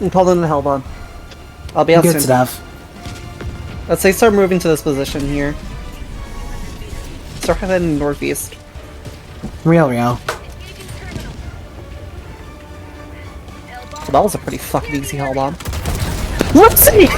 I'm calling in the Hellbomb. I'll be out Good soon. stuff. Let's say start moving to this position here. Start heading northeast. Real. So that was a pretty fucking easy Hellbomb. Whoopsie!